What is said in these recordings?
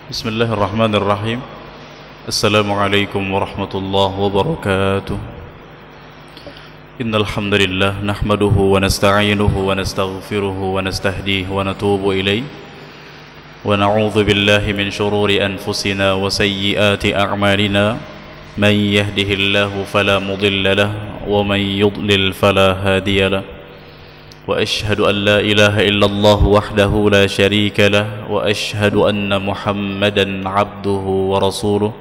Bismillahirrahmanirrahim. Assalamualaikum warahmatullahi wabarakatuh. Innal hamdalillah nahmaduhu wa nasta'inuhu wa nastaghfiruhu wa nastahdihi wa natubu ilayh wa na'udzu billahi min shururi anfusina wa sayyiati a'malina man yahdihillahu fala mudilla lahu wa man yudlil fala hadiya lahu. وأشهد أن لا إله إلا الله وحده لا شريك له وأشهد أن محمدا عبده ورسوله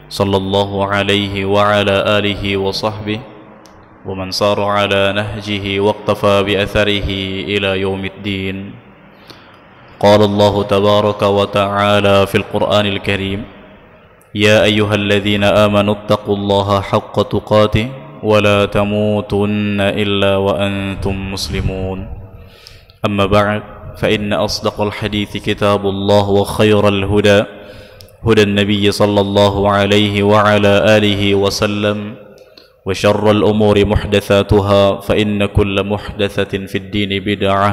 صلى الله عليه وعلى آله وصحبه ومن سار على نهجه واقتفى بأثره إلى يوم الدين. قال الله تبارك وتعالى في القرآن الكريم: يا أيها الذين آمنوا اتقوا الله حق تقاته ولا تموتن إلا وأنتم مسلمون. أما بعد فإن أصدق الحديث كتاب الله وخير الهدى هدى النبي صلى الله عليه وعلى آله وسلم وشر الأمور محدثاتها فإن كل محدثة في الدين بدعة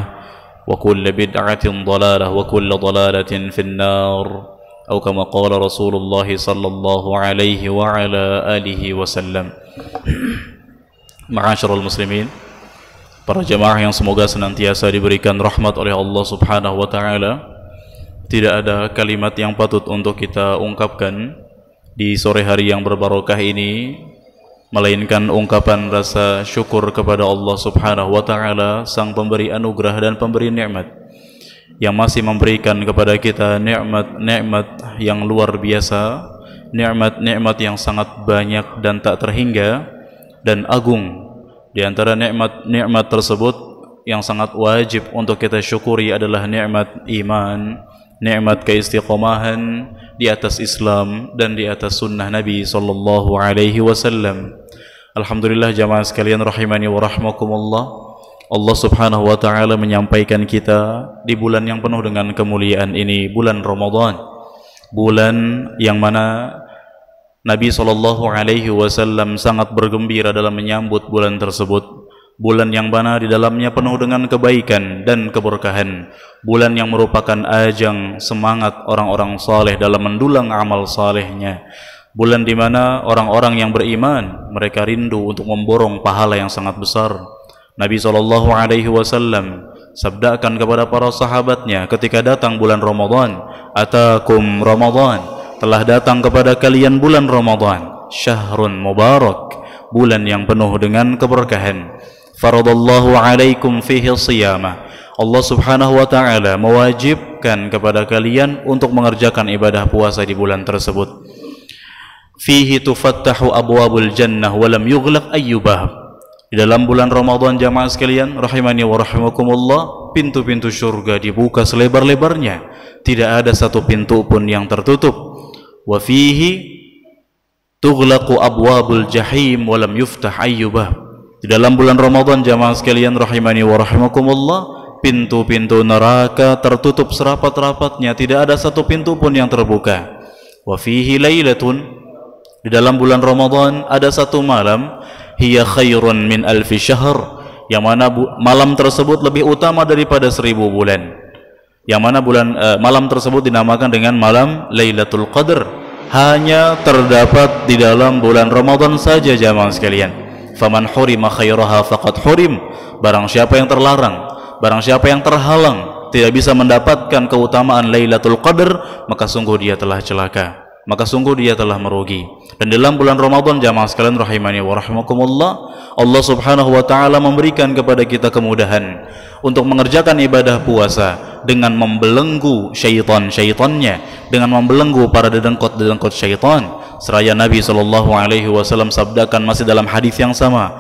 وكل بدعة ضلالة وكل ضلالة في النار أو كما قال رسول الله صلى الله عليه وعلى آله وسلم. Ma'asyiral muslimin, para jemaah yang semoga senantiasa diberikan rahmat oleh Allah Subhanahu wa taala. Tidak ada kalimat yang patut untuk kita ungkapkan di sore hari yang berbarokah ini melainkan ungkapan rasa syukur kepada Allah Subhanahu wa taala, sang pemberi anugerah dan pemberi nikmat, yang masih memberikan kepada kita nikmat-nikmat yang luar biasa, nikmat-nikmat yang sangat banyak dan tak terhingga dan agung. Di antara nikmat-nikmat tersebut yang sangat wajib untuk kita syukuri adalah nikmat iman, nikmat keistiqomahan di atas Islam dan di atas sunnah Nabi sallallahu alaihi wasallam. Alhamdulillah jamaah sekalian rahimani wa rahmakumullah. Allah Subhanahu wa taala menyampaikan kita di bulan yang penuh dengan kemuliaan ini, bulan Ramadan. Bulan yang mana Nabi sallallahu alaihi wasallam sangat bergembira dalam menyambut bulan tersebut. Bulan yang mana di dalamnya penuh dengan kebaikan dan keberkahan. Bulan yang merupakan ajang semangat orang-orang saleh dalam mendulang amal salehnya. Bulan di mana orang-orang yang beriman mereka rindu untuk memborong pahala yang sangat besar. Nabi sallallahu alaihi wasallam sabdakan kepada para sahabatnya ketika datang bulan Ramadan, "Atakum Ramadan." Telah datang kepada kalian bulan Ramadan, syahrun mubarak, bulan yang penuh dengan keberkahan. Faradallahu alaikum fihi siyamah. Allah Subhanahu wa taala mewajibkan kepada kalian untuk mengerjakan ibadah puasa di bulan tersebut. Fihi tufattahu abwabul jannah wa lam yughlaq ayyu bab. Di dalam bulan Ramadan jamaah sekalian rahimani wa rahimakumullah, pintu-pintu surga dibuka selebar-lebarnya, tidak ada satu pintu pun yang tertutup. Wa fihi tughlaqu abwabul jahim wa lam yuftah ayyu bab. Di dalam bulan Ramadan jamaah sekalian rahimani wa rahimakumullah, pintu-pintu neraka tertutup serapat-rapatnya, tidak ada satu pintu pun yang terbuka. Wa fihi lailatun, di dalam bulan Ramadan ada satu malam, hiya khairun min alfi syahr, yang mana malam tersebut lebih utama daripada 1000 bulan. Yang mana malam tersebut dinamakan dengan malam Lailatul Qadar, hanya terdapat di dalam bulan Ramadan saja jamaah sekalian. Faman hurima khairaha faqad hurim, barang siapa yang terlarang, barang siapa yang terhalang tidak bisa mendapatkan keutamaan Lailatul Qadar, maka sungguh dia telah celaka, maka sungguh dia telah merugi. Dan dalam bulan Ramadan jamaah sekalian rahimani wa rahimakumullah, Allah Subhanahu wa taala memberikan kepada kita kemudahan untuk mengerjakan ibadah puasa dengan membelenggu syaitan-syaitannya, dengan membelenggu para dedengkot-dedengkot syaitan. Seraya Nabi sallallahu alaihi wasallam sabdakan masih dalam hadis yang sama,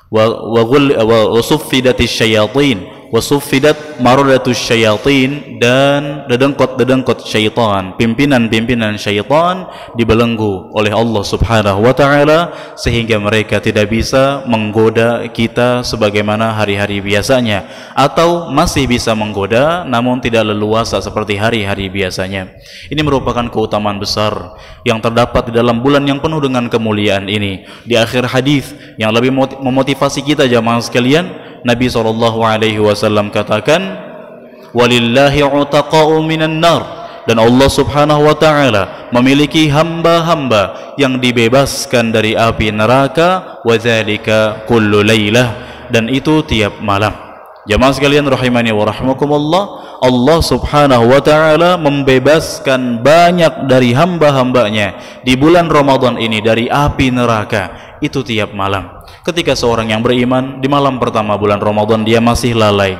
wa suffidatis syayatin wa suffidat maradatus syayatin, dan dedengkot-dedengkot syaitan, pimpinan-pimpinan syaitan dibelenggu oleh Allah Subhanahu wa taala sehingga mereka tidak bisa menggoda kita sebagaimana hari-hari biasanya, atau masih bisa menggoda namun tidak leluasa seperti hari-hari biasanya. Ini merupakan keutamaan besar yang terdapat di dalam bulan yang penuh dengan kemuliaan ini. Di akhir hadis yang lebih memotivasi kita jamaah sekalian, Nabi SAW katakan, walillahi utaqa'u minan nar, dan Allah Subhanahu wa taala memiliki hamba-hamba yang dibebaskan dari api neraka, wa dzalika kullu lailah, dan itu tiap malam. Jamaah sekalian rahimani wa rahmakumullah, Allah Subhanahu wa taala membebaskan banyak dari hamba-hambanya di bulan Ramadan ini dari api neraka, itu tiap malam. Ketika seorang yang beriman di malam pertama bulan Ramadan dia masih lalai,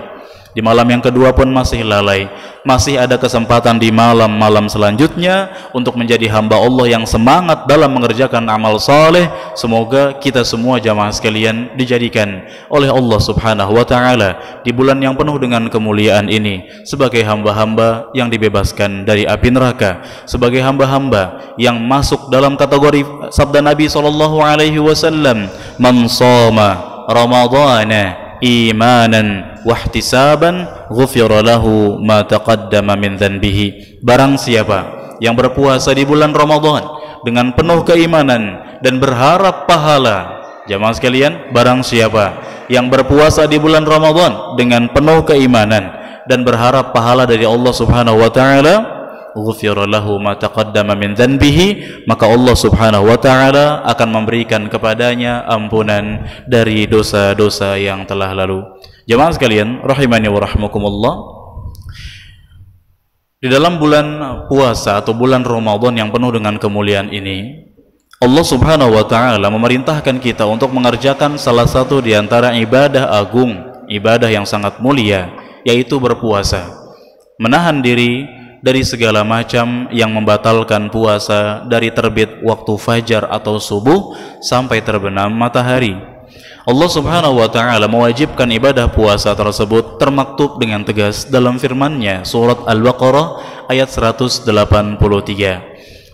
di malam yang kedua pun masih lalai, masih ada kesempatan di malam-malam selanjutnya untuk menjadi hamba Allah yang semangat dalam mengerjakan amal saleh. Semoga kita semua jamaah sekalian dijadikan oleh Allah Subhanahu wa taala di bulan yang penuh dengan kemuliaan ini sebagai hamba-hamba yang dibebaskan dari api neraka, sebagai hamba-hamba yang masuk dalam kategori sabda Nabi sallallahu alaihi wasallam, "Man shoma Ramadhana imanan wahtisaban ghufira lahu ma taqaddama min dhanbihi." Barang siapa yang berpuasa di bulan Ramadan dengan penuh keimanan dan berharap pahala, jamaah sekalian, barang siapa yang berpuasa di bulan Ramadan dengan penuh keimanan dan berharap pahala dari Allah Subhanahu wa taala, ghufira lahu ma taqaddama min dhanbihi, maka Allah Subhanahu wa taala akan memberikan kepadanya ampunan dari dosa-dosa yang telah lalu. Jamaah sekalian rahimani wa rahmakumullah, di dalam bulan puasa atau bulan Ramadan yang penuh dengan kemuliaan ini, Allah Subhanahu wa taala memerintahkan kita untuk mengerjakan salah satu di antara ibadah agung, ibadah yang sangat mulia, yaitu berpuasa. Menahan diri dari segala macam yang membatalkan puasa, dari terbit waktu fajar atau subuh sampai terbenam matahari. Allah Subhanahu wa taala mewajibkan ibadah puasa tersebut termaktub dengan tegas dalam firman-Nya surat Al-Baqarah ayat 183.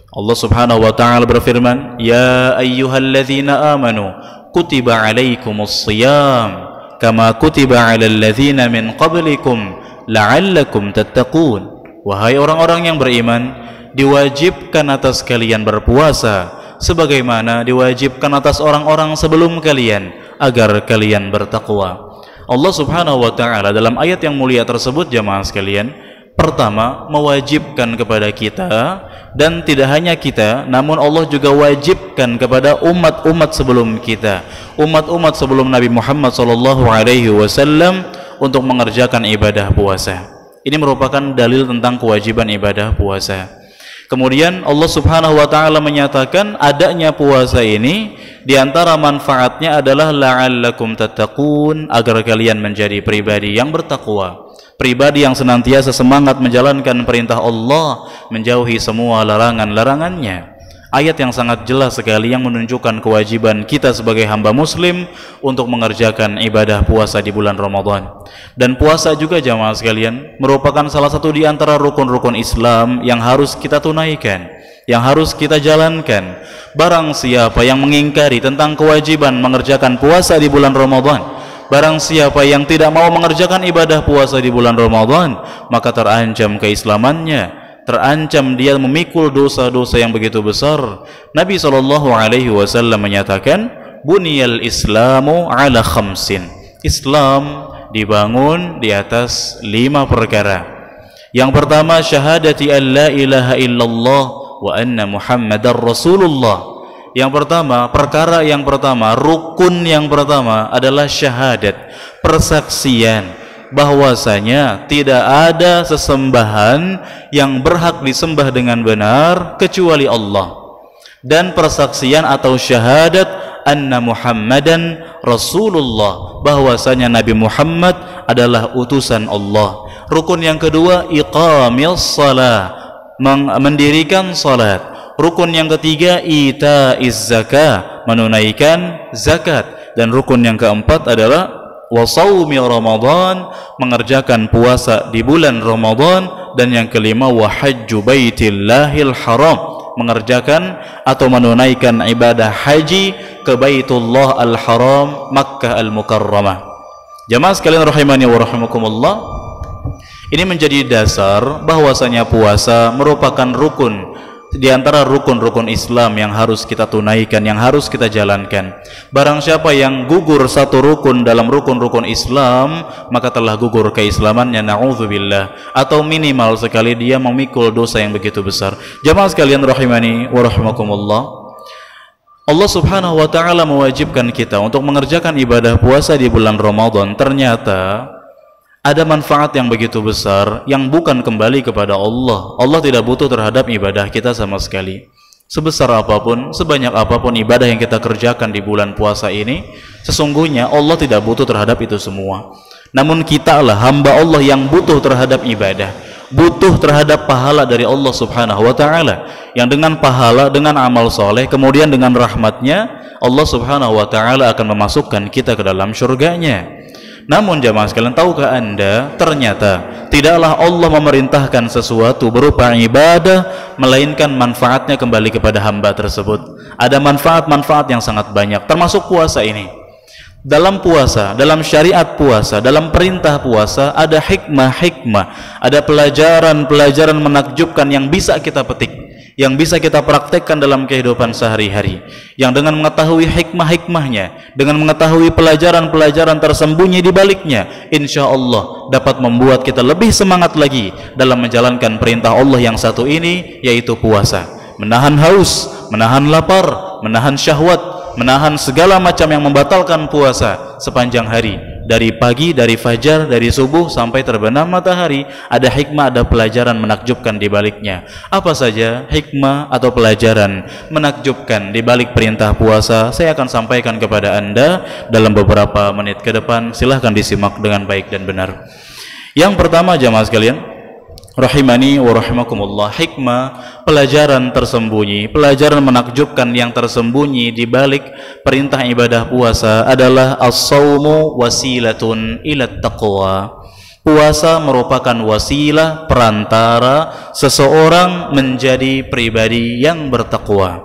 Allah Subhanahu wa taala berfirman, "Ya ayyuhalladzina amanu kutiba alaikumus shiyam kama kutiba alal ladzina min qablikum la'allakum tattaqun." Wahai orang-orang yang beriman, diwajibkan atas kalian berpuasa sebagaimana diwajibkan atas orang-orang sebelum kalian agar kalian bertakwa. Allah Subhanahu wa taala dalam ayat yang mulia tersebut, jamaah sekalian, pertama mewajibkan kepada kita, dan tidak hanya kita, namun Allah juga wajibkan kepada umat-umat sebelum kita, umat-umat sebelum Nabi Muhammad SAW untuk mengerjakan ibadah puasa. Ini merupakan dalil tentang kewajiban ibadah puasa. Kemudian Allah Subhanahu wa taala menyatakan adanya puasa ini di antara manfaatnya adalah la'allakum tattaqun, agar kalian menjadi pribadi yang bertakwa, pribadi yang senantiasa semangat menjalankan perintah Allah, menjauhi semua larangan-larangannya. Ayat yang sangat jelas sekali yang menunjukkan kewajiban kita sebagai hamba muslim untuk mengerjakan ibadah puasa di bulan Ramadan. Dan puasa juga, jamaah sekalian, merupakan salah satu di antara rukun-rukun Islam yang harus kita tunaikan, yang harus kita jalankan. Barang siapa yang mengingkari tentang kewajiban mengerjakan puasa di bulan Ramadan, barang siapa yang tidak mau mengerjakan ibadah puasa di bulan Ramadan, maka terancam keislamannya, terancam dia memikul dosa-dosa yang begitu besar. Nabi SAW menyatakan, buniyal islamu ala khamsin. Islam dibangun di atas 5 perkara. Yang pertama, syahadati an la ilaha illallah wa anna muhammadar rasulullah. Yang pertama, perkara yang pertama, rukun yang pertama adalah syahadat, persaksian bahwasanya tidak ada sesembahan yang berhak disembah dengan benar kecuali Allah, dan persaksian atau syahadat anna Muhammadan Rasulullah, bahwasanya Nabi Muhammad adalah utusan Allah. Rukun yang kedua, iqamil salah, mendirikan salat. Rukun yang ketiga, itaiz zakah, menunaikan zakat. Dan rukun yang keempat adalah wasaumi Ramadan, mengerjakan puasa di bulan Ramadan. Dan yang kelima, wahajju baitillahil haram, mengerjakan atau menunaikan ibadah haji ke Baitullah al-Haram, Makkah al-Mukarramah. Jamaah sekalian rahimani wa rahimakumullah, ini menjadi dasar bahwasanya puasa merupakan rukun di antara rukun-rukun Islam yang harus kita tunaikan, yang harus kita jalankan. Barang siapa yang gugur satu rukun dalam rukun-rukun Islam, maka telah gugur keislamannya, na'udzubillah, atau minimal sekali dia memikul dosa yang begitu besar. Jamaah sekalian rahimani wa rahimakumullah, Allah subhanahu wa ta'ala mewajibkan kita untuk mengerjakan ibadah puasa di bulan Ramadan. Ternyata ada manfaat yang begitu besar yang bukan kembali kepada Allah. Allah tidak butuh terhadap ibadah kita sama sekali. Sebesar apapun, sebanyak apapun ibadah yang kita kerjakan di bulan puasa ini, sesungguhnya Allah tidak butuh terhadap itu semua. Namun kita lah hamba Allah yang butuh terhadap ibadah, butuh terhadap pahala dari Allah subhanahu wa ta'ala, yang dengan pahala, dengan amal soleh, kemudian dengan rahmatnya, Allah subhanahu wa ta'ala akan memasukkan kita ke dalam syurganya. Namun jamaah sekalian, tahukah Anda, ternyata tidaklah Allah memerintahkan sesuatu berupa ibadah melainkan manfaatnya kembali kepada hamba tersebut. Ada manfaat-manfaat yang sangat banyak, termasuk puasa ini. Dalam puasa, dalam syariat puasa, dalam perintah puasa, ada hikmah-hikmah, ada pelajaran-pelajaran menakjubkan yang bisa kita petik, yang bisa kita praktekkan dalam kehidupan sehari-hari, yang dengan mengetahui hikmah-hikmahnya, dengan mengetahui pelajaran-pelajaran tersembunyi di baliknya, insya Allah dapat membuat kita lebih semangat lagi dalam menjalankan perintah Allah yang satu ini, yaitu puasa. Menahan haus, menahan lapar, menahan syahwat, menahan segala macam yang membatalkan puasa sepanjang hari. Dari pagi, dari fajar, dari subuh sampai terbenam matahari, ada hikmah, ada pelajaran menakjubkan di baliknya. Apa saja hikmah atau pelajaran menakjubkan di balik perintah puasa? Saya akan sampaikan kepada Anda dalam beberapa menit ke depan. Silahkan disimak dengan baik dan benar. Yang pertama jamaah sekalian, rahimani wa rahimakumullah, hikmah, pelajaran tersembunyi, pelajaran menakjubkan yang tersembunyi di balik perintah ibadah puasa adalah as-shaumu wasilatun ila taqwa. Puasa merupakan wasilah, perantara seseorang menjadi pribadi yang bertakwa.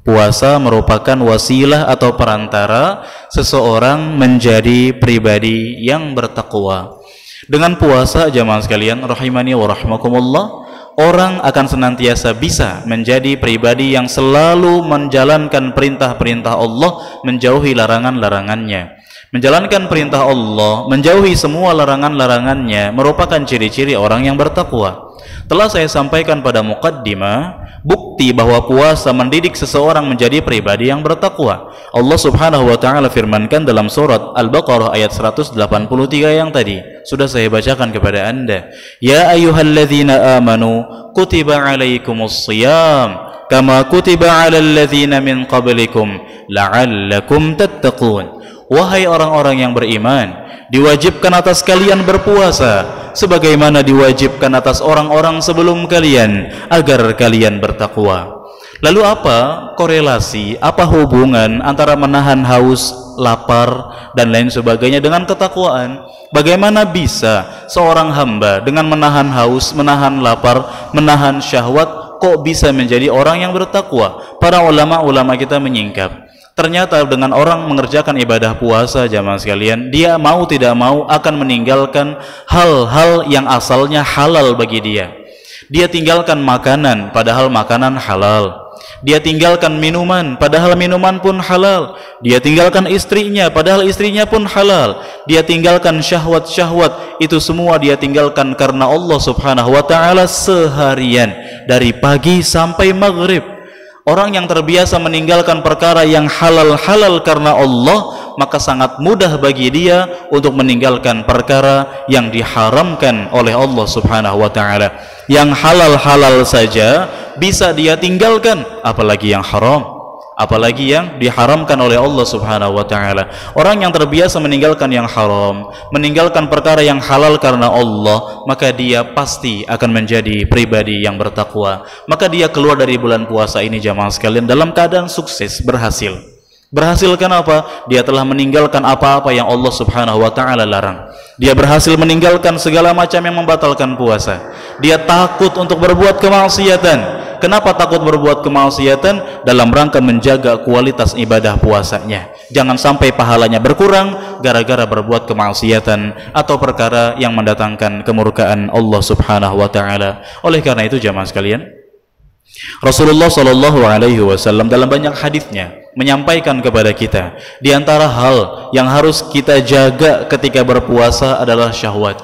Puasa merupakan wasilah atau perantara seseorang menjadi pribadi yang bertakwa. Dengan puasa jamaah sekalian rahimani wa rahmakumullah, orang akan senantiasa bisa menjadi pribadi yang selalu menjalankan perintah-perintah Allah, menjauhi larangan-larangannya. Menjalankan perintah Allah, menjauhi semua larangan-larangannya merupakan ciri-ciri orang yang bertakwa. Telah saya sampaikan pada muqaddimah bukti bahwa puasa mendidik seseorang menjadi pribadi yang bertakwa. Allah subhanahu wa ta'ala firmankan dalam surat Al-Baqarah ayat 183 yang tadi sudah saya bacakan kepada Anda. Ya ayyuhalladzina amanu kutiba alaikumus shiyam kama kutiba alal ladzina min qablikum la'allakum tattaqun. Wahai orang-orang yang beriman, diwajibkan atas kalian berpuasa sebagaimana diwajibkan atas orang-orang sebelum kalian agar kalian bertakwa. Lalu apa korelasi, apa hubungan antara menahan haus, lapar dan lain sebagainya dengan ketakwaan? Bagaimana bisa seorang hamba dengan menahan haus, menahan lapar, menahan syahwat kok bisa menjadi orang yang bertakwa? Para ulama-ulama kita menyingkap, ternyata dengan orang mengerjakan ibadah puasa jamaah sekalian, dia mau tidak mau akan meninggalkan hal-hal yang asalnya halal bagi dia. Dia tinggalkan makanan padahal makanan halal. Dia tinggalkan minuman padahal minuman pun halal. Dia tinggalkan istrinya padahal istrinya pun halal. Dia tinggalkan syahwat-syahwat, itu semua dia tinggalkan karena Allah subhanahu wa ta'ala seharian dari pagi sampai maghrib. Orang yang terbiasa meninggalkan perkara yang halal-halal karena Allah, maka sangat mudah bagi dia untuk meninggalkan perkara yang diharamkan oleh Allah subhanahu wa ta'ala. Yang halal-halal saja bisa dia tinggalkan, apalagi yang haram, apalagi yang diharamkan oleh Allah subhanahu wa ta'ala. Orang yang terbiasa meninggalkan yang haram, meninggalkan perkara yang halal karena Allah, maka dia pasti akan menjadi pribadi yang bertakwa. Maka dia keluar dari bulan puasa ini jamaah sekalian dalam keadaan sukses, berhasil. Berhasil kenapa? Dia telah meninggalkan apa-apa yang Allah subhanahu wa ta'ala larang. Dia berhasil meninggalkan segala macam yang membatalkan puasa. Dia takut untuk berbuat kemaksiatan. Kenapa takut berbuat kemaksiatan? Dalam rangka menjaga kualitas ibadah puasanya. Jangan sampai pahalanya berkurang gara-gara berbuat kemaksiatan atau perkara yang mendatangkan kemurkaan Allah subhanahu wa ta'ala. Oleh karena itu jamaah sekalian, Rasulullah Shallallahu Alaihi Wasallam dalam banyak hadisnya menyampaikan kepada kita, di antara hal yang harus kita jaga ketika berpuasa adalah syahwat.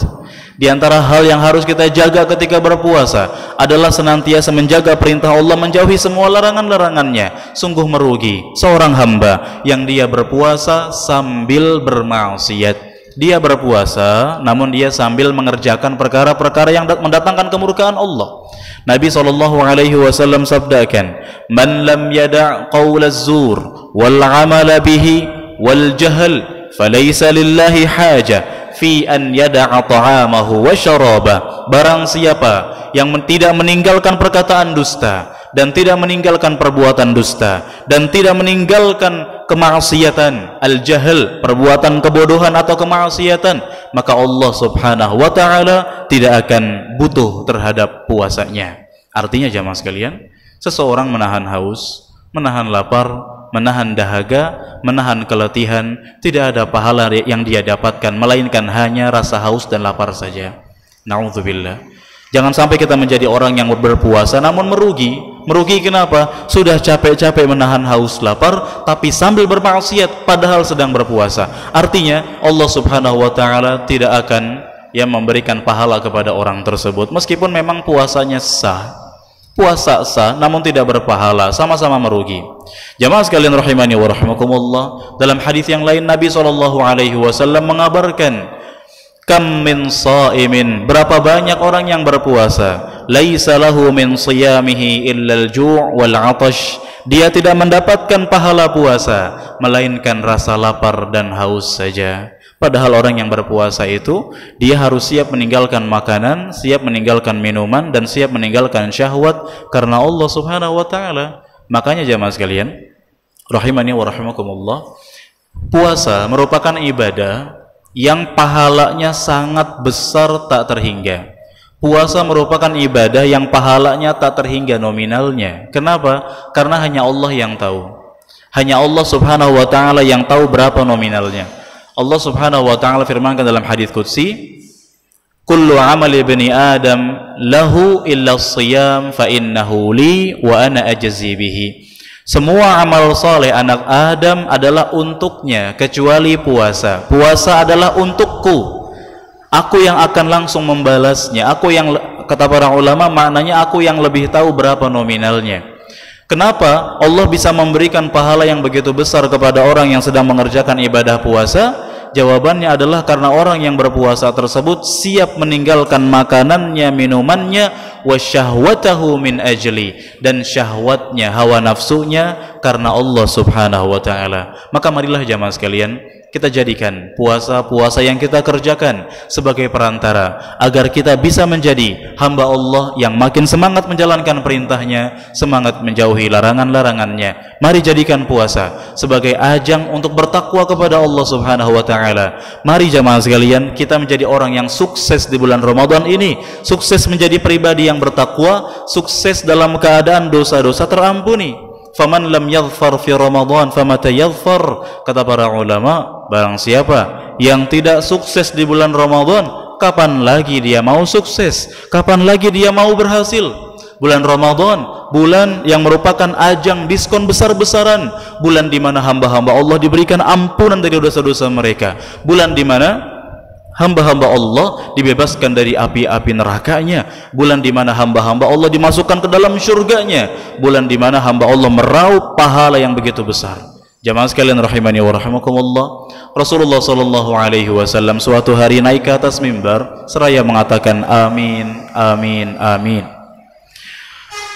Di antara hal yang harus kita jaga ketika berpuasa adalah senantiasa menjaga perintah Allah, menjauhi semua larangan-larangannya. Sungguh merugi seorang hamba yang dia berpuasa sambil bermaksiat. Dia berpuasa namun dia sambil mengerjakan perkara-perkara yang mendatangkan kemurkaan Allah. Nabi SAW sabdakan, "Man lam yada' qaulaz zur wal 'amala bihi wal jahl falaysa lillahi haja fi an yada'a ta'amahu wa syaraba." Barang siapa yang tidak meninggalkan perkataan dusta dan tidak meninggalkan perbuatan dusta dan tidak meninggalkan kemaksiatan, al-jahl, perbuatan kebodohan atau kemaksiatan, maka Allah Subhanahu wa taala tidak akan butuh terhadap puasanya. Artinya jamaah sekalian, seseorang menahan haus, menahan lapar, menahan dahaga, menahan keletihan, tidak ada pahala yang dia dapatkan melainkan hanya rasa haus dan lapar saja. Na'udzubillah. Jangan sampai kita menjadi orang yang berpuasa namun merugi. Merugi kenapa? Sudah capek-capek menahan haus lapar tapi sambil bermaksiat padahal sedang berpuasa. Artinya Allah Subhanahu wa taala tidak akan memberikan pahala kepada orang tersebut meskipun memang puasanya sah. Puasa sah namun tidak berpahala, sama-sama merugi. Jamaah sekalian rahimani wa rahimakumullah, dalam hadis yang lain Nabi SAW mengabarkan, kam min shaimin, berapa banyak orang yang berpuasa, laisa lahu min siyamihi illa al-ju' wal 'atash, dia tidak mendapatkan pahala puasa melainkan rasa lapar dan haus saja. Padahal orang yang berpuasa itu dia harus siap meninggalkan makanan, siap meninggalkan minuman, dan siap meninggalkan syahwat karena Allah Subhanahu wa taala. Makanya jamaah sekalian rahimani wa rahimakumullah, puasa merupakan ibadah yang pahalanya sangat besar tak terhingga. Puasa merupakan ibadah yang pahalanya tak terhingga nominalnya. Kenapa? Karena hanya Allah yang tahu. Hanya Allah Subhanahu wa taala yang tahu berapa nominalnya. Allah Subhanahu wa taala firmankan dalam hadis qudsi, kullu amali ibni adam lahu illa as-siyam fa innahu li wa ana ajzi bihi. Semua amal saleh anak Adam adalah untuknya kecuali puasa. Puasa adalah untukku. Aku yang akan langsung membalasnya. Aku yang, kata para ulama, maknanya aku yang lebih tahu berapa nominalnya. Kenapa Allah bisa memberikan pahala yang begitu besar kepada orang yang sedang mengerjakan ibadah puasa? Jawabannya adalah karena orang yang berpuasa tersebut siap meninggalkan makanannya, minumannya, wasyahwatahu min ajli, dan syahwatnya, hawa nafsunya karena Allah Subhanahu wa taala. Maka marilah jamaah sekalian, kita jadikan puasa-puasa yang kita kerjakan sebagai perantara agar kita bisa menjadi hamba Allah yang makin semangat menjalankan perintahnya, semangat menjauhi larangan-larangannya. Mari jadikan puasa sebagai ajang untuk bertakwa kepada Allah Subhanahu wa taala. Mari jamaah sekalian, kita menjadi orang yang sukses di bulan Ramadan ini, sukses menjadi pribadi yang bertakwa, sukses dalam keadaan dosa-dosa terampuni. Faman lam yadhfar fi Ramadan famata yadhfar, kata para ulama, barang siapa yang tidak sukses di bulan Ramadan, kapan lagi dia mau sukses? Kapan lagi dia mau berhasil? Bulan Ramadan, bulan yang merupakan ajang diskon besar-besaran, bulan di mana hamba-hamba Allah diberikan ampunan dari dosa-dosa mereka, bulan di mana hamba-hamba Allah dibebaskan dari api-api nerakanya, bulan di mana hamba-hamba Allah dimasukkan ke dalam syurganya, bulan di mana hamba Allah meraup pahala yang begitu besar. Jamaah sekalian rahimani wa rahimakumullah, Rasulullah sallallahu alaihi wasallam suatu hari naik ke atas mimbar seraya mengatakan amin, amin, amin.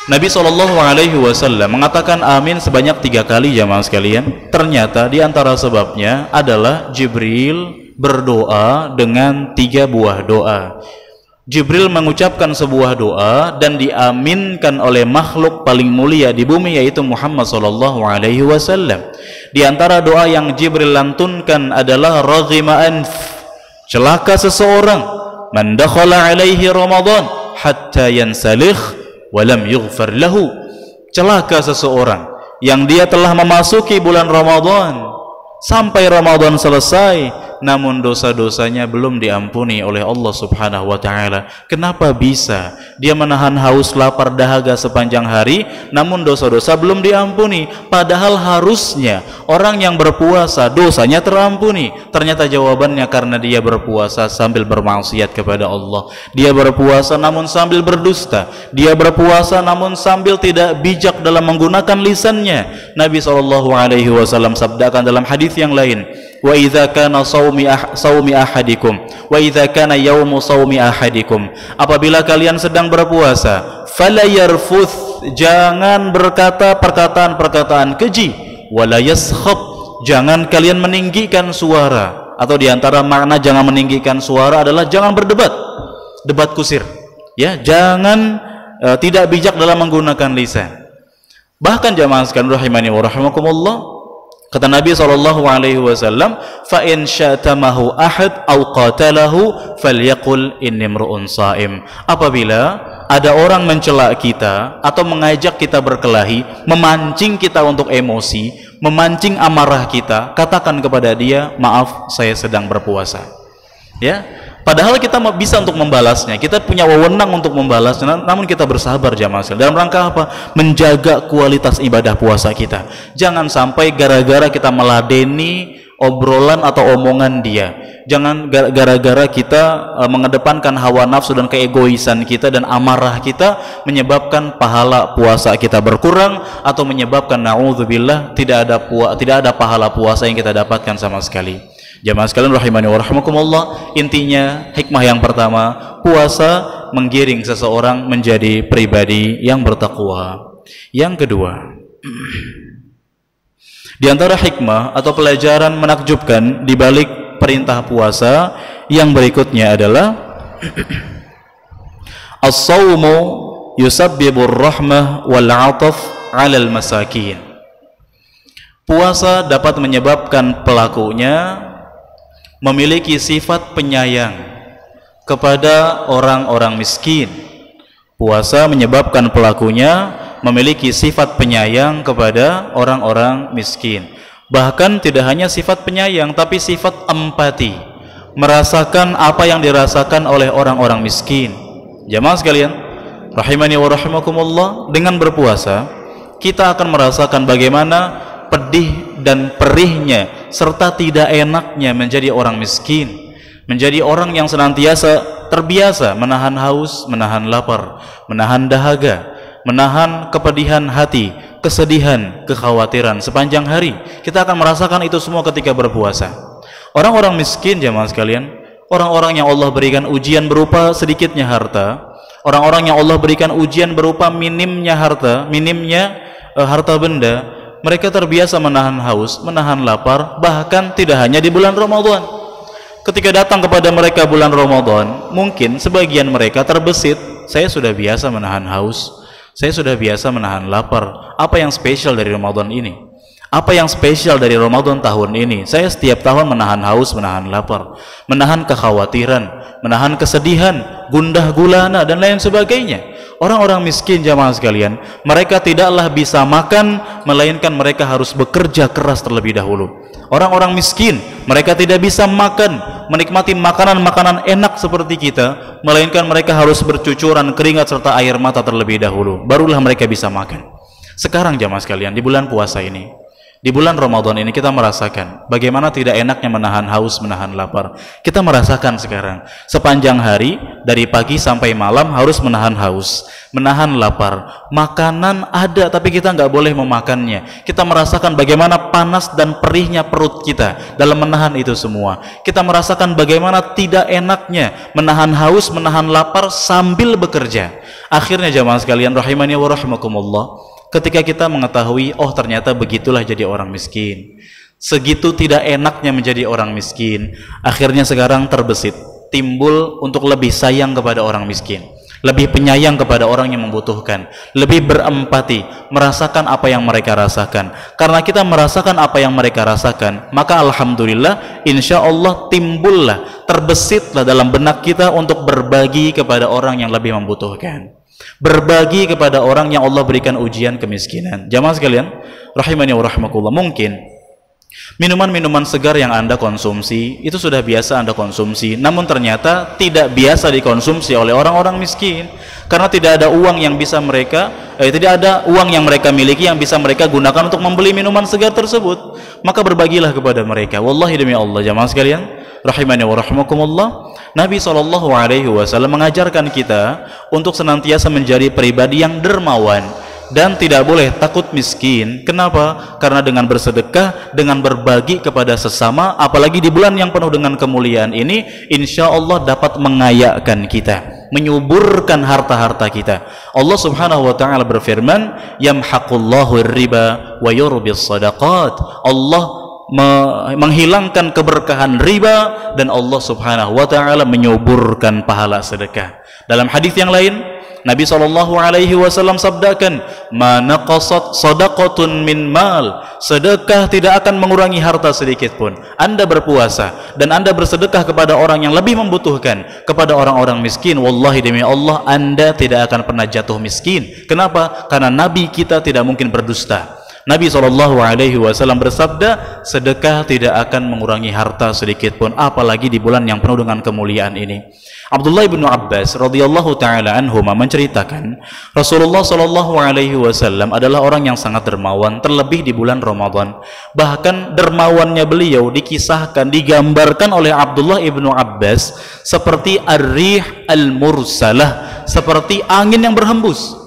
Nabi sallallahu alaihi wasallam mengatakan amin sebanyak 3 kali jamaah sekalian. Ternyata di antara sebabnya adalah Jibril berdoa dengan 3 buah doa. Jibril mengucapkan sebuah doa dan diaminkan oleh makhluk paling mulia di bumi, yaitu Muhammad sallallahu alaihi wasallam. Di antara doa yang Jibril lantunkan adalah raghima anf, celaka seseorang, man dakhala alaihi Ramadan hatta yansalikh wa lam yughfar lahu, celaka seseorang yang dia telah memasuki bulan Ramadan, sampai Ramadan selesai namun dosa-dosanya belum diampuni oleh Allah Subhanahu wa taala. Kenapa bisa dia menahan haus, lapar, dahaga sepanjang hari namun dosa-dosa belum diampuni? Padahal harusnya orang yang berpuasa dosanya terampuni. Ternyata jawabannya karena dia berpuasa sambil bermaksiat kepada Allah. Dia berpuasa namun sambil berdusta. Dia berpuasa namun sambil tidak bijak dalam menggunakan lisannya. Nabi SAW sabdakan dalam hadis yang lain, wa idza kana saumi ahadikum wa idza kana yaumu saumi ahadikum, apabila kalian sedang berpuasa, fala yarfuth, jangan berkata perkataan-perkataan keji, wala yaskhab, jangan kalian meninggikan suara. Atau diantara makna jangan meninggikan suara adalah jangan berdebat, debat kusir, ya, jangan tidak bijak dalam menggunakan lisan. Bahkan jamaah sekalian rahimani wa rahimakumullah, kata Nabi SAW, fa in syatamahu ahad aw qatalahu falyaqul inni imru'un shaim. Apabila ada orang mencela kita atau mengajak kita berkelahi, memancing kita untuk emosi, memancing amarah kita, katakan kepada dia, maaf, saya sedang berpuasa. Ya, padahal kita bisa untuk membalasnya, kita punya wewenang untuk membalasnya, namun kita bersabar jamaah sekalian. Dalam rangka apa? Menjaga kualitas ibadah puasa kita. Jangan sampai gara-gara kita meladeni obrolan atau omongan dia, jangan gara-gara kita mengedepankan hawa nafsu dan keegoisan kita dan amarah kita menyebabkan pahala puasa kita berkurang, atau menyebabkan na'udzubillah tidak ada pahala puasa yang kita dapatkan sama sekali. Jamaah sekalian rahimani wa rahimakumullah, intinya hikmah yang pertama, puasa menggiring seseorang menjadi pribadi yang bertakwa. Yang kedua, di antara hikmah atau pelajaran menakjubkan di balik perintah puasa yang berikutnya adalah as-sawmu yusabbibur rahmah wal 'ataf 'alal masakin. Puasa dapat menyebabkan pelakunya memiliki sifat penyayang kepada orang-orang miskin. Puasa menyebabkan pelakunya memiliki sifat penyayang kepada orang-orang miskin. Bahkan tidak hanya sifat penyayang, tapi sifat empati, merasakan apa yang dirasakan oleh orang-orang miskin. Jamaah sekalian rahimani wa rahimakumullah, dengan berpuasa kita akan merasakan bagaimana pedih dan perihnya serta tidak enaknya menjadi orang miskin, menjadi orang yang senantiasa terbiasa menahan haus, menahan lapar, menahan dahaga, menahan kepedihan hati, kesedihan, kekhawatiran sepanjang hari. Kita akan merasakan itu semua ketika berpuasa. Orang-orang miskin jamaah sekalian, orang-orang yang Allah berikan ujian berupa sedikitnya harta, orang-orang yang Allah berikan ujian berupa minimnya harta, harta benda, mereka terbiasa menahan haus, menahan lapar, bahkan tidak hanya di bulan Ramadan. Ketika datang kepada mereka bulan Ramadan, mungkin sebagian mereka terbesit, saya sudah biasa menahan haus, saya sudah biasa menahan lapar. Apa yang spesial dari Ramadan ini? Apa yang spesial dari Ramadan tahun ini? Saya setiap tahun menahan haus, menahan lapar, menahan kekhawatiran, menahan kesedihan, gundah gulana, dan lain sebagainya. Orang-orang miskin jamaah sekalian, mereka tidaklah bisa makan melainkan mereka harus bekerja keras terlebih dahulu. Orang-orang miskin, mereka tidak bisa makan, menikmati makanan-makanan enak seperti kita, melainkan mereka harus bercucuran keringat serta air mata terlebih dahulu, barulah mereka bisa makan. Sekarang jamaah sekalian, di bulan puasa ini, di bulan Ramadan ini, kita merasakan bagaimana tidak enaknya menahan haus, menahan lapar. Kita merasakan sekarang sepanjang hari, dari pagi sampai malam harus menahan haus, menahan lapar. Makanan ada tapi kita nggak boleh memakannya. Kita merasakan bagaimana panas dan perihnya perut kita dalam menahan itu semua. Kita merasakan bagaimana tidak enaknya menahan haus, menahan lapar sambil bekerja. Akhirnya jamaah sekalian rahimani wa rahimakumullah, ketika kita mengetahui, oh ternyata begitulah jadi orang miskin, segitu tidak enaknya menjadi orang miskin, akhirnya sekarang terbesit, timbul untuk lebih sayang kepada orang miskin, lebih penyayang kepada orang yang membutuhkan, lebih berempati, merasakan apa yang mereka rasakan. Karena kita merasakan apa yang mereka rasakan, maka alhamdulillah, insya Allah timbullah, terbesitlah dalam benak kita untuk berbagi kepada orang yang lebih membutuhkan, berbagi kepada orang yang Allah berikan ujian kemiskinan. Jamaah sekalian rahimani wa rahimakumullah, mungkin Minuman-minuman segar yang Anda konsumsi itu sudah biasa Anda konsumsi, namun ternyata tidak biasa dikonsumsi oleh orang-orang miskin karena tidak ada uang yang bisa mereka tidak ada uang yang mereka miliki yang bisa mereka gunakan untuk membeli minuman segar tersebut. Maka berbagilah kepada mereka. Wallahi demi Allah jamaah sekalian, rahimani wa rahimakumullah, Nabi SAW mengajarkan kita untuk senantiasa menjadi pribadi yang dermawan dan tidak boleh takut miskin. Kenapa? Karena dengan bersedekah, dengan berbagi kepada sesama, apalagi di bulan yang penuh dengan kemuliaan ini, insya Allah dapat mengayakkan kita, menyuburkan harta-harta kita. Allah Subhanahu wa taala berfirman, yamhaqullahu riba wa yurbis sadaqat. Allah menghilangkan keberkahan riba dan Allah Subhanahu wa taala menyuburkan pahala sedekah. Dalam hadis yang lain, Nabi SAW sabdakan, ma naqasat sadaqatun min mal. Sedekah tidak akan mengurangi harta sedikit pun. Anda berpuasa dan Anda bersedekah kepada orang yang lebih membutuhkan, kepada orang-orang miskin, wallahi demi Allah, Anda tidak akan pernah jatuh miskin. Kenapa? Karena Nabi kita tidak mungkin berdusta. Nabi SAW bersabda, sedekah tidak akan mengurangi harta sedikit pun, apalagi di bulan yang penuh dengan kemuliaan ini. Abdullah bin Abbas radhiyallahu taala anhuma menceritakan, Rasulullah SAW adalah orang yang sangat dermawan, terlebih di bulan Ramadan. Bahkan dermawannya beliau dikisahkan, digambarkan oleh Abdullah bin Abbas seperti ar-rih al-mursalah, seperti angin yang berhembus.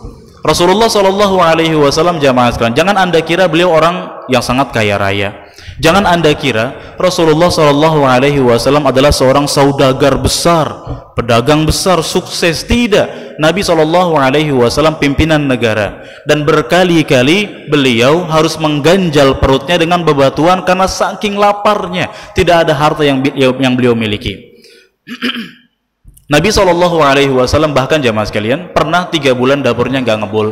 Rasulullah SAW jamaah sekalian, jangan Anda kira beliau orang yang sangat kaya raya. Jangan Anda kira Rasulullah SAW adalah seorang saudagar besar, pedagang besar, sukses. Tidak. Nabi SAW pimpinan negara, dan berkali-kali beliau harus mengganjal perutnya dengan bebatuan karena saking laparnya. Tidak ada harta yang beliau miliki. Nabi SAW bahkan jamaah sekalian pernah 3 bulan dapurnya nggak ngebul.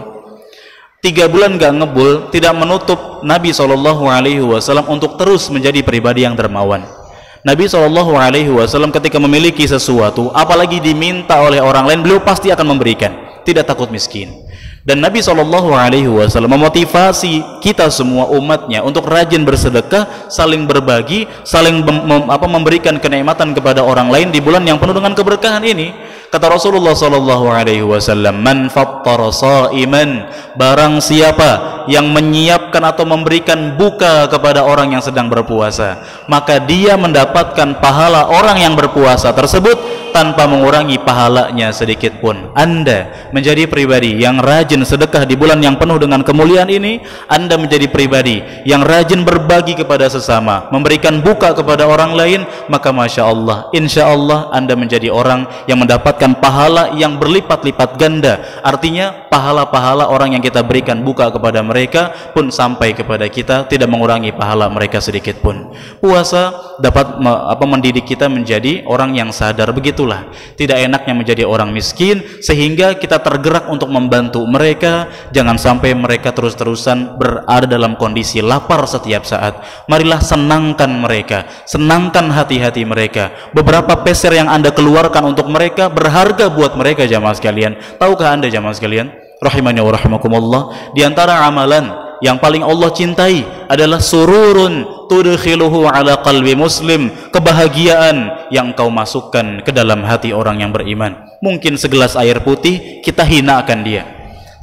3 bulan nggak ngebul tidak menutup Nabi SAW untuk terus menjadi pribadi yang dermawan. Nabi SAW ketika memiliki sesuatu, apalagi diminta oleh orang lain, beliau pasti akan memberikan, tidak takut miskin. Dan Nabi SAW memotivasi kita semua umatnya untuk rajin bersedekah, saling berbagi, saling memberikan kenikmatan kepada orang lain di bulan yang penuh dengan keberkahan ini. Kata Rasulullah SAW, man fattara sha'iman, barang siapa yang menyiapkan atau memberikan buka kepada orang yang sedang berpuasa, maka dia mendapatkan pahala orang yang berpuasa tersebut tanpa mengurangi pahalanya sedikit pun. Anda menjadi pribadi yang rajin sedekah di bulan yang penuh dengan kemuliaan ini, Anda menjadi pribadi yang rajin berbagi kepada sesama, memberikan buka kepada orang lain, maka Masya Allah, insya Allah Anda menjadi orang yang mendapatkan pahala yang berlipat-lipat ganda. Artinya pahala-pahala orang yang kita berikan buka kepada mereka pun sampai kepada kita, tidak mengurangi pahala mereka sedikit pun. Puasa dapat mendidik kita menjadi orang yang sadar. Begitulah, tidak enaknya menjadi orang miskin, sehingga kita tergerak untuk membantu mereka. Jangan sampai mereka terus-terusan berada dalam kondisi lapar setiap saat. Marilah senangkan mereka, senangkan hati-hati mereka. Beberapa peser yang Anda keluarkan untuk mereka berharga buat mereka jamaah sekalian. Tahukah Anda jamaah sekalian, rahimani wa rahimakumullah, di antara amalan yang paling Allah cintai adalah sururun tudkhiluhu ala qalbi muslim, kebahagiaan yang kau masukkan ke dalam hati orang yang beriman. Mungkin segelas air putih kita hinakan dia,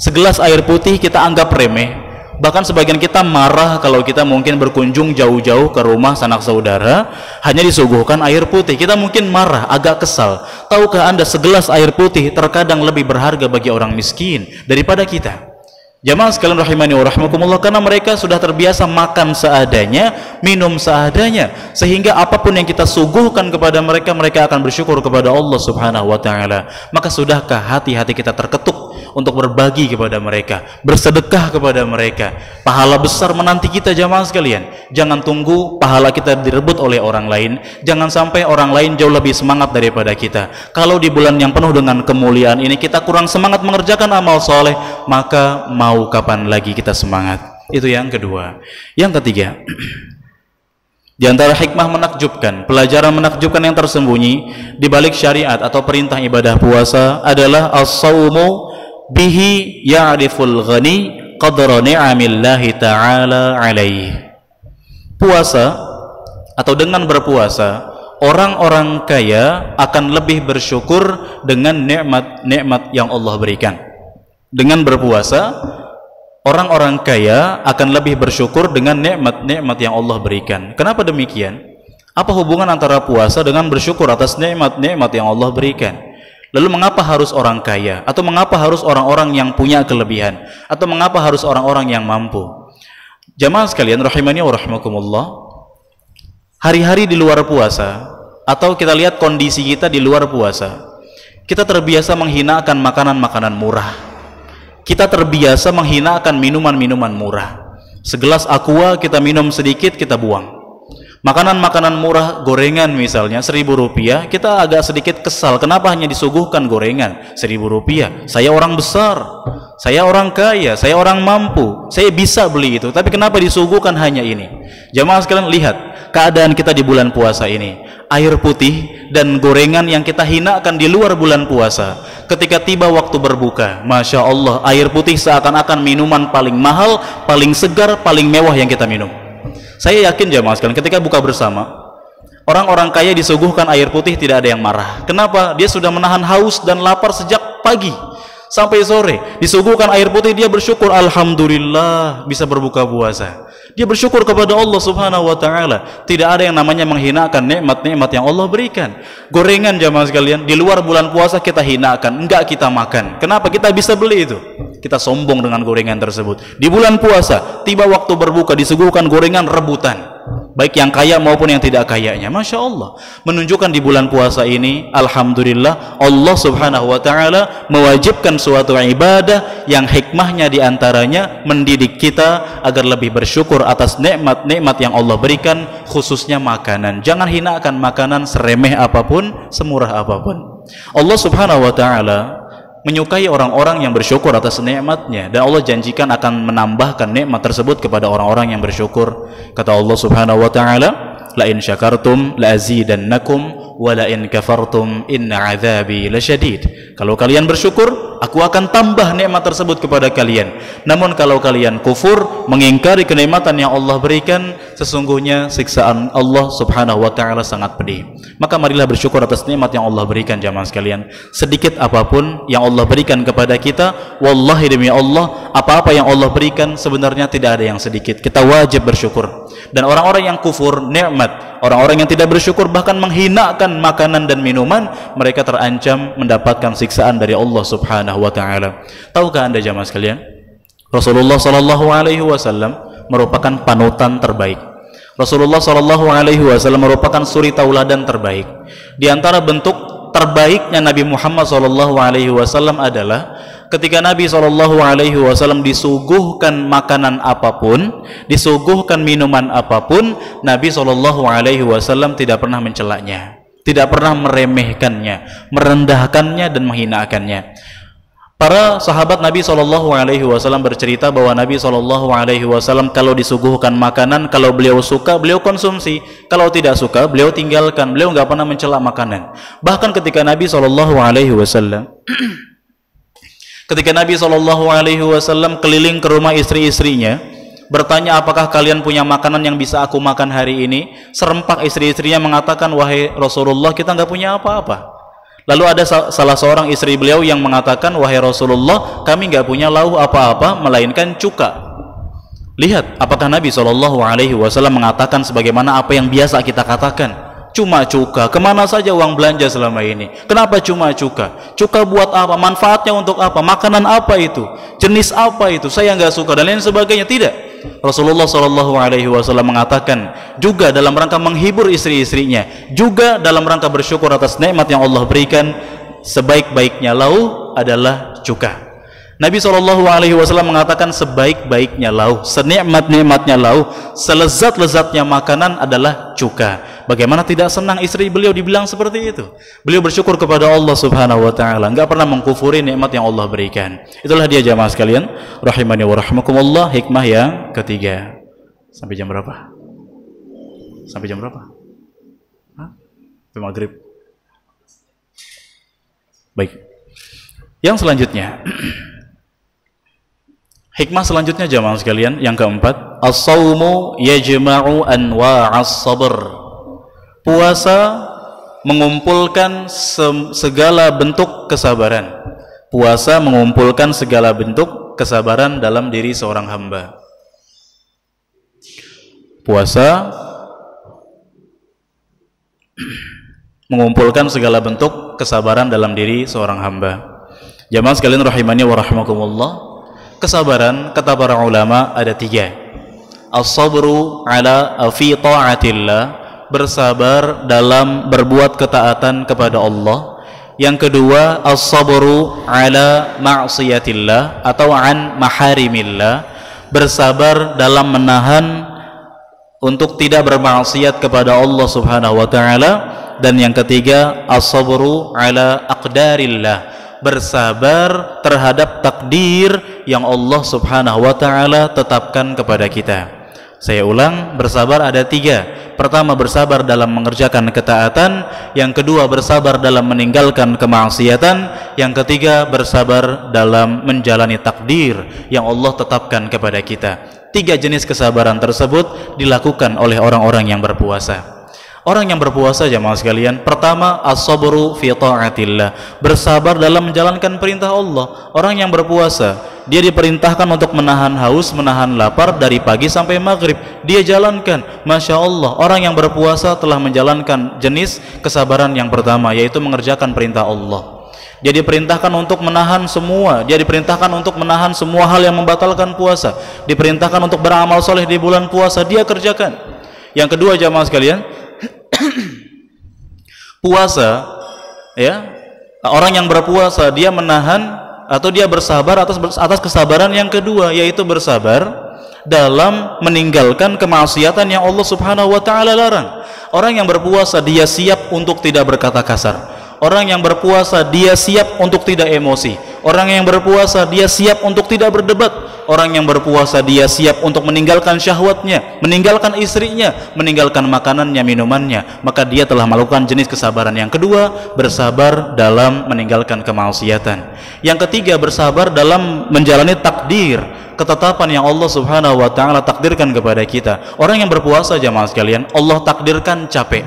segelas air putih kita anggap remeh. Bahkan sebagian kita marah kalau kita mungkin berkunjung jauh-jauh ke rumah sanak saudara, hanya disuguhkan air putih, kita mungkin marah, agak kesal. Tahukah Anda, segelas air putih terkadang lebih berharga bagi orang miskin daripada kita. Jamaah sekalian rahimani wa rahimakumullah, karena mereka sudah terbiasa makan seadanya, minum seadanya, sehingga apapun yang kita suguhkan kepada mereka, mereka akan bersyukur kepada Allah Subhanahu wa taala. Maka sudahkah hati-hati kita terketuk untuk berbagi kepada mereka, bersedekah kepada mereka? Pahala besar menanti kita jamaah sekalian. Jangan tunggu pahala kita direbut oleh orang lain. Jangan sampai orang lain jauh lebih semangat daripada kita. Kalau di bulan yang penuh dengan kemuliaan ini kita kurang semangat mengerjakan amal soleh, maka mau kapan lagi kita semangat? Itu yang kedua. Yang ketiga, di antara hikmah menakjubkan, pelajaran menakjubkan yang tersembunyi di balik syariat atau perintah ibadah puasa adalah as-saumu bihi ya'riful ghani qadra ni'amillahi ta'ala alaih. puasa atau dengan berpuasa, orang-orang kaya akan lebih bersyukur dengan nikmat-nikmat yang Allah berikan. Dengan berpuasa, orang-orang kaya akan lebih bersyukur dengan nikmat-nikmat yang Allah berikan. Kenapa demikian? Apa hubungan antara puasa dengan bersyukur atas nikmat-nikmat yang Allah berikan? Lalu mengapa harus orang kaya? Atau mengapa harus orang-orang yang punya kelebihan? Atau mengapa harus orang-orang yang mampu? Jamaah sekalian rahimani wa rahmakumullah, hari-hari di luar puasa, atau kita lihat kondisi kita di luar puasa, kita terbiasa menghinakan makanan-makanan murah. Kita terbiasa menghinakan minuman-minuman murah. Segelas aqua kita minum sedikit, kita buang. Makanan-makanan murah, gorengan misalnya Rp1.000, kita agak sedikit kesal. Kenapa hanya disuguhkan gorengan Rp1.000? Saya orang besar, saya orang kaya, saya orang mampu, saya bisa beli itu. Tapi kenapa disuguhkan hanya ini? Jamaah sekalian, lihat keadaan kita di bulan puasa ini. Air putih dan gorengan yang kita hinakan di luar bulan puasa, ketika tiba waktu berbuka, Masya Allah, air putih seakan-akan minuman paling mahal, paling segar, paling mewah yang kita minum. Saya yakin jamaah sekalian, ketika buka bersama, orang-orang kaya disuguhkan air putih tidak ada yang marah. Kenapa? Dia sudah menahan haus dan lapar sejak pagi sampai sore. Disuguhkan air putih, dia bersyukur, alhamdulillah bisa berbuka puasa. Dia bersyukur kepada Allah Subhanahu wa taala. Tidak ada yang namanya menghinakan nikmat-nikmat yang Allah berikan. Gorengan jamaah sekalian, di luar bulan puasa kita hinakan, enggak kita makan. Kenapa? Kita bisa beli itu. Kita sombong dengan gorengan tersebut. Di bulan puasa, tiba waktu berbuka, disuguhkan gorengan rebutan, baik yang kaya maupun yang tidak kayanya. Masya Allah, menunjukkan di bulan puasa ini, alhamdulillah, Allah Subhanahu wa ta'ala mewajibkan suatu ibadah yang hikmahnya diantaranya mendidik kita agar lebih bersyukur atas nikmat-nikmat yang Allah berikan, khususnya makanan. Jangan hinakan makanan seremeh apapun, semurah apapun. Allah Subhanahu wa ta'ala menyukai orang-orang yang bersyukur atas nikmatnya, dan Allah janjikan akan menambahkan nikmat tersebut kepada orang-orang yang bersyukur. Kata Allah Subhanahu wa ta'ala, la in syakartum la azidannakum wa la in kafartum inna adzabi lasyadid. Kalau kalian bersyukur, aku akan tambah nikmat tersebut kepada kalian. Namun kalau kalian kufur, mengingkari kenikmatan yang Allah berikan, sesungguhnya siksaan Allah Subhanahu wa ta'ala sangat pedih. Maka marilah bersyukur atas nikmat yang Allah berikan jamaah sekalian. Sedikit apapun yang Allah berikan kepada kita, wallahi demi Allah, apa-apa yang Allah berikan sebenarnya tidak ada yang sedikit. Kita wajib bersyukur. Dan orang-orang yang kufur nikmat, orang-orang yang tidak bersyukur bahkan menghinakan makanan dan minuman, mereka terancam mendapatkan siksaan dari Allah Subhanahu wa ta'ala. Tahukah Anda jamaah sekalian, Rasulullah sallallahu alaihi wasallam merupakan panutan terbaik. Rasulullah sallallahu alaihi wasallam merupakan suri tauladan terbaik. Di antara bentuk terbaiknya Nabi Muhammad sallallahu alaihi wasallam adalah ketika Nabi sallallahu alaihi wasallam disuguhkan makanan apapun, disuguhkan minuman apapun, Nabi sallallahu alaihi wasallam tidak pernah mencelaknya, tidak pernah meremehkannya, merendahkannya dan menghinakannya. Para sahabat Nabi SAW bercerita bahwa Nabi SAW kalau disuguhkan makanan, kalau beliau suka, beliau konsumsi. Kalau tidak suka, beliau tinggalkan. Beliau nggak pernah mencela makanan. Bahkan ketika Nabi SAW keliling ke rumah istri-istrinya, bertanya, apakah kalian punya makanan yang bisa aku makan hari ini? Serempak istri-istrinya mengatakan, wahai Rasulullah, kita nggak punya apa-apa. Lalu ada salah seorang istri beliau yang mengatakan, wahai Rasulullah, kami nggak punya lauk apa-apa melainkan cuka. Lihat, apakah Nabi SAW mengatakan sebagaimana apa yang biasa kita katakan, cuma cuka? Kemana saja uang belanja selama ini? Kenapa cuma cuka? Cuka buat apa? Manfaatnya untuk apa? Makanan apa itu? Jenis apa itu? Saya nggak suka dan lain sebagainya. Tidak. Rasulullah SAW mengatakan juga dalam rangka menghibur istri-istrinya, juga dalam rangka bersyukur atas nikmat yang Allah berikan, sebaik-baiknya lauk adalah cuka. Nabi SAW mengatakan sebaik-baiknya lauk, senikmat-nikmatnya lauk, selezat-lezatnya makanan adalah cuka. Bagaimana tidak senang istri beliau dibilang seperti itu? Beliau bersyukur kepada Allah Subhanahu wa ta'ala, enggak pernah mengkufuri nikmat yang Allah berikan. Itulah dia jamaah sekalian rahimani wa rahmakumullah, hikmah yang ketiga. Sampai jam berapa? Sampai jam berapa? Sampai maghrib. Baik. Yang selanjutnya, hikmah selanjutnya jamaah sekalian yang keempat, as-shaumu yajma'u anwa'as sabr. Puasa mengumpulkan segala bentuk kesabaran. Puasa mengumpulkan segala bentuk kesabaran dalam diri seorang hamba. Puasa mengumpulkan segala bentuk kesabaran dalam diri seorang hamba. Jamaah sekalian rahimani wa rahmakumullah, kesabaran kata para ulama ada 3. As-sabru ala fi ta'atillah, bersabar dalam berbuat ketaatan kepada Allah. Yang kedua, as-sabru ala ma'siyatillah atau an maharimillah, bersabar dalam menahan untuk tidak bermaksiat kepada Allah Subhanahu wa taala. Dan yang ketiga, as-sabru ala aqdarillah, bersabar terhadap takdir yang Allah Subhanahu wa taala tetapkan kepada kita. Saya ulang, bersabar ada 3. Pertama, bersabar dalam mengerjakan ketaatan. Yang kedua, bersabar dalam meninggalkan kemaksiatan. Yang ketiga, bersabar dalam menjalani takdir yang Allah tetapkan kepada kita. 3 jenis kesabaran tersebut dilakukan oleh orang-orang yang berpuasa. Orang yang berpuasa, jamaah sekalian, pertama, as-sabru fi ta'atillah, bersabar dalam menjalankan perintah Allah. Orang yang berpuasa, dia diperintahkan untuk menahan haus, menahan lapar dari pagi sampai maghrib. Dia jalankan. Masya Allah, orang yang berpuasa telah menjalankan jenis kesabaran yang pertama, yaitu mengerjakan perintah Allah. Dia diperintahkan untuk menahan semua. Dia diperintahkan untuk menahan semua hal yang membatalkan puasa. Diperintahkan untuk beramal soleh di bulan puasa. Dia kerjakan. Yang kedua, jamaah sekalian, puasa, ya, orang yang berpuasa dia menahan atau dia bersabar atas kesabaran yang kedua, yaitu bersabar dalam meninggalkan kemaksiatan yang Allah Subhanahu wa taala larang. Orang yang berpuasa dia siap untuk tidak berkata kasar. Orang yang berpuasa dia siap untuk tidak emosi. Orang yang berpuasa dia siap untuk tidak berdebat. Orang yang berpuasa dia siap untuk meninggalkan syahwatnya, meninggalkan istrinya, meninggalkan makanannya, minumannya. Maka dia telah melakukan jenis kesabaran yang kedua, bersabar dalam meninggalkan kemaksiatan. Yang ketiga, bersabar dalam menjalani takdir, ketetapan yang Allah Subhanahu wa taala takdirkan kepada kita. Orang yang berpuasa, jamaah sekalian, Allah takdirkan capek,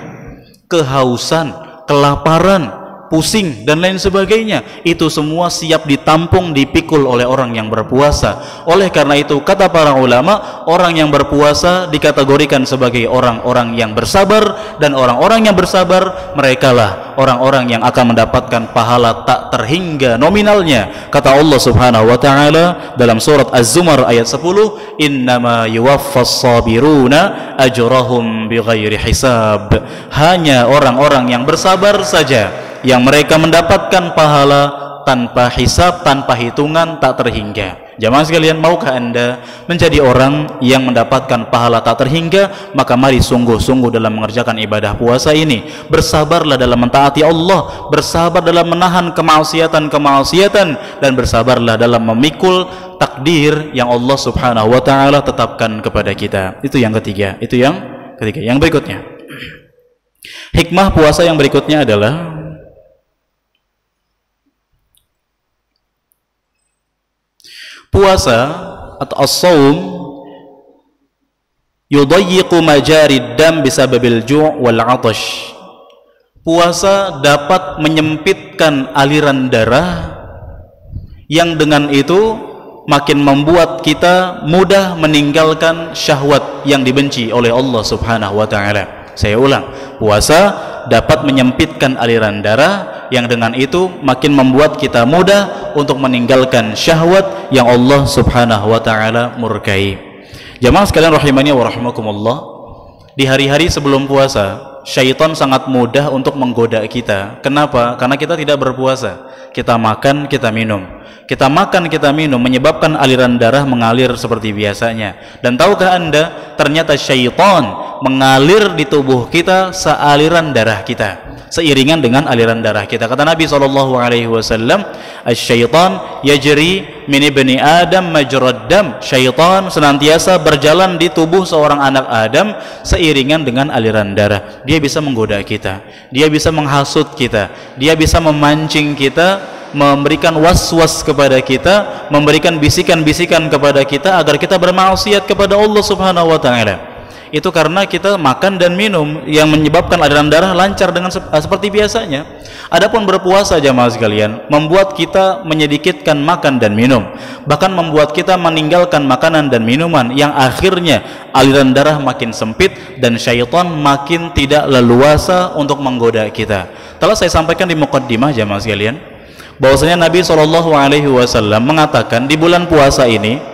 kehausan, kelaparan, pusing dan lain sebagainya. Itu semua siap ditampung, dipikul oleh orang yang berpuasa. Oleh karena itu, kata para ulama, orang yang berpuasa dikategorikan sebagai orang-orang yang bersabar, dan orang-orang yang bersabar merekalah orang-orang yang akan mendapatkan pahala tak terhingga nominalnya. Kata Allah Subhanahu wa taala dalam surat Az-Zumar ayat 10, innama yuwaffas sabiruna ajrahum bighairi hisab. Hanya orang-orang yang bersabar saja yang mereka mendapatkan pahala tanpa hisab, tanpa hitungan tak terhingga. Jamaah sekalian, maukah Anda menjadi orang yang mendapatkan pahala tak terhingga? Maka mari sungguh-sungguh dalam mengerjakan ibadah puasa ini. Bersabarlah dalam mentaati Allah, bersabar dalam menahan kemaksiatan-kemaksiatan, dan bersabarlah dalam memikul takdir yang Allah Subhanahu wa taala tetapkan kepada kita. Itu yang ketiga. Itu yang ketiga. Yang berikutnya, hikmah puasa yang berikutnya adalah puasa atau as-shaum yudayyiqu majarid dam bisababil ju' wal 'atash. Puasa dapat menyempitkan aliran darah yang dengan itu makin membuat kita mudah meninggalkan syahwat yang dibenci oleh Allah Subhanahu wa taala. Saya ulang, puasa dapat menyempitkan aliran darah yang dengan itu makin membuat kita mudah untuk meninggalkan syahwat yang Allah Subhanahu wa taala murkai. Jamaah sekalian rahimani wa rahimakumullah, di hari-hari sebelum puasa syaitan sangat mudah untuk menggoda kita. Kenapa? Karena kita tidak berpuasa. Kita makan, kita minum. Kita makan, kita minum menyebabkan aliran darah mengalir seperti biasanya. Dan tahukah Anda, ternyata syaitan mengalir di tubuh kita sealiran darah kita, seiringan dengan aliran darah kita. Kata Nabi SAW, "Asy-syaitan yajri min ibni Adam majrad dam." Syaitan senantiasa berjalan di tubuh seorang anak Adam seiringan dengan aliran darah. Dia bisa menggoda kita, dia bisa menghasut kita, dia bisa memancing kita memberikan was-was kepada kita, memberikan bisikan-bisikan kepada kita agar kita bermaksiat kepada Allah Subhanahu wa taala. Itu karena kita makan dan minum yang menyebabkan aliran darah lancar dengan seperti biasanya. Adapun berpuasa jamaah sekalian membuat kita menyedikitkan makan dan minum, bahkan membuat kita meninggalkan makanan dan minuman yang akhirnya aliran darah makin sempit dan syaitan makin tidak leluasa untuk menggoda kita. Telah saya sampaikan di muqaddimah jamaah sekalian bahwasanya Nabi SAW mengatakan di bulan puasa ini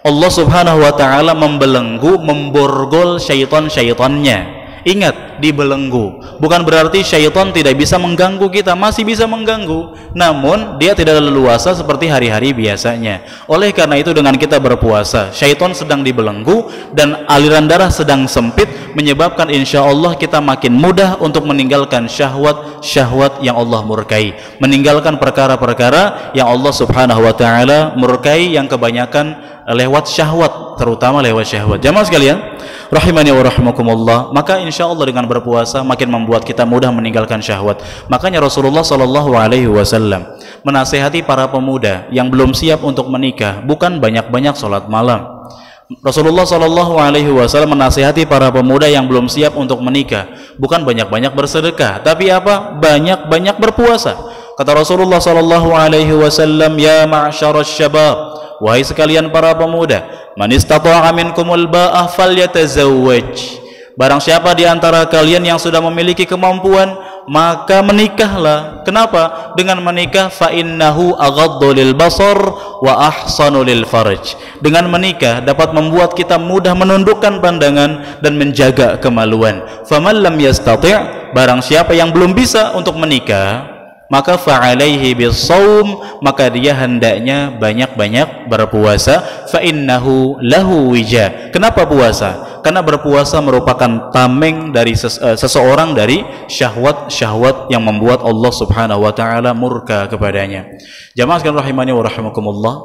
Allah Subhanahu wa taala membelenggu, memborgol syaitan-syaitannya. Ingat, dibelenggu bukan berarti syaitan tidak bisa mengganggu kita, masih bisa mengganggu, namun dia tidak leluasa seperti hari-hari biasanya. Oleh karena itu dengan kita berpuasa, syaitan sedang dibelenggu dan aliran darah sedang sempit, menyebabkan insya Allah kita makin mudah untuk meninggalkan syahwat-syahwat yang Allah murkai, meninggalkan perkara-perkara yang Allah Subhanahu wa taala murkai, yang kebanyakan lewat syahwat, terutama lewat syahwat. Jamaah sekalian rahimani wa rahimakumullah, maka insya Allah dengan berpuasa makin membuat kita mudah meninggalkan syahwat. Makanya Rasulullah SAW menasihati para pemuda yang belum siap untuk menikah bukan banyak-banyak sholat malam. Rasulullah SAW menasihati para pemuda yang belum siap untuk menikah bukan banyak-banyak bersedekah, tapi apa? Banyak-banyak berpuasa. Kata Rasulullah SAW, ya ma'syarasy syabab, wahai sekalian para pemuda, man istata'a minkumul ba'ah falyatazawwaj. Barang siapa di antara kalian yang sudah memiliki kemampuan, maka menikahlah. Kenapa? Dengan menikah fa innahu aghaddu lil basar wa ahsanu lil farj. Dengan menikah dapat membuat kita mudah menundukkan pandangan dan menjaga kemaluan. Faman lam yastati', barang siapa yang belum bisa untuk menikah, maka fa'alaihi bisawm, maka dia hendaknya banyak-banyak berpuasa. Fa innahu lahu wija. Kenapa puasa? Karena berpuasa merupakan tameng dari seseorang dari syahwat-syahwat yang membuat Allah Subhanahu wa taala murka kepadanya. Jamaah sekalian rahimani wa rahimakumullah,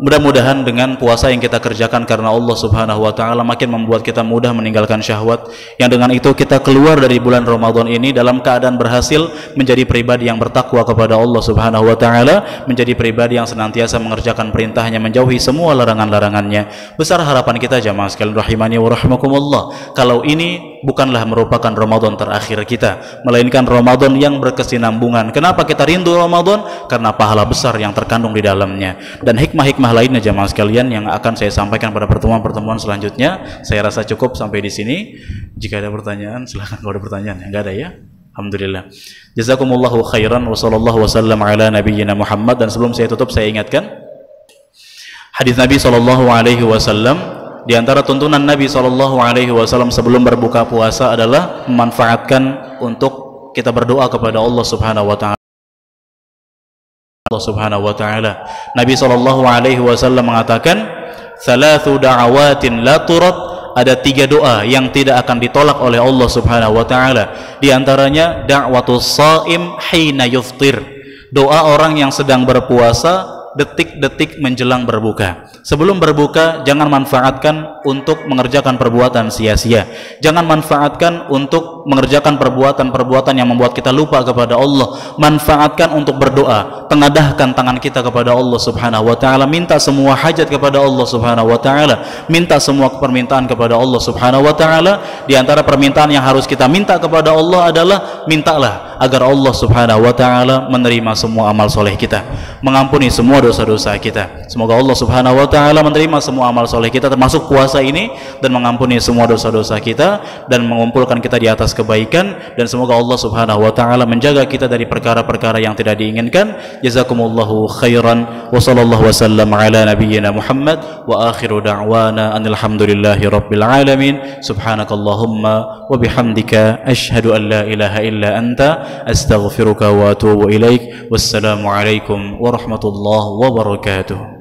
mudah-mudahan dengan puasa yang kita kerjakan karena Allah Subhanahu wa taala makin membuat kita mudah meninggalkan syahwat, yang dengan itu kita keluar dari bulan Ramadan ini dalam keadaan berhasil menjadi pribadi yang bertakwa kepada Allah Subhanahu wa taala, menjadi pribadi yang senantiasa mengerjakan perintahnya, menjauhi semua larangan-larangannya. Besar harapan kita jamaah sekalian rahimani wa rahimakumullah, kalau ini bukanlah merupakan Ramadan terakhir kita, melainkan Ramadan yang berkesinambungan. Kenapa kita rindu Ramadan? Karena pahala besar yang terkandung di dalamnya dan hikmah-hikmah lainnya jamaah sekalian yang akan saya sampaikan pada pertemuan-pertemuan selanjutnya. Saya rasa cukup sampai di sini. Jika ada pertanyaan silahkan. Kalau ada pertanyaan, enggak ada ya, alhamdulillah. Jazakumullahu khairan wa sallallahu wasallam ala nabiyyina Muhammad. Dan sebelum saya tutup, saya ingatkan hadis Nabi sallallahu alaihi wasallam. Di antara tuntunan Nabi SAW sebelum berbuka puasa adalah memanfaatkan untuk kita berdoa kepada Allah Subhanahu wa taala. Nabi SAW mengatakan, "Thalathu da'awatin la turad." Ada 3 doa yang tidak akan ditolak oleh Allah Subhanahu wa taala. Di antaranya da'watus shaim hina yuftir. Doa orang yang sedang berpuasa detik-detik menjelang berbuka. Sebelum berbuka, jangan manfaatkan untuk mengerjakan perbuatan sia-sia. Jangan manfaatkan untuk mengerjakan perbuatan-perbuatan yang membuat kita lupa kepada Allah. Manfaatkan untuk berdoa. Tengadahkan tangan kita kepada Allah Subhanahu wa taala, minta semua hajat kepada Allah Subhanahu wa taala, minta semua permintaan kepada Allah Subhanahu wa taala. Di antara permintaan yang harus kita minta kepada Allah adalah mintalah agar Allah Subhanahu wa taala menerima semua amal soleh kita, mengampuni semua dosa-dosa kita. Semoga Allah Subhanahu wa taala menerima semua amal soleh kita termasuk puasa ini, dan mengampuni semua dosa-dosa kita dan mengumpulkan kita di atas kebaikan, dan semoga Allah Subhanahu wa taala menjaga kita dari perkara-perkara yang tidak diinginkan. Jazakumullahu khairan wa sallallahu wasallam ala nabiyyina Muhammad wa akhiru da'wana alhamdulillahi rabbil alamin. Subhanakallahumma wa bihamdika asyhadu an la ilaha illa anta astaghfiruka wa atubu ilaik. Wassalamu alaikum warahmatullahi wabarakatuh.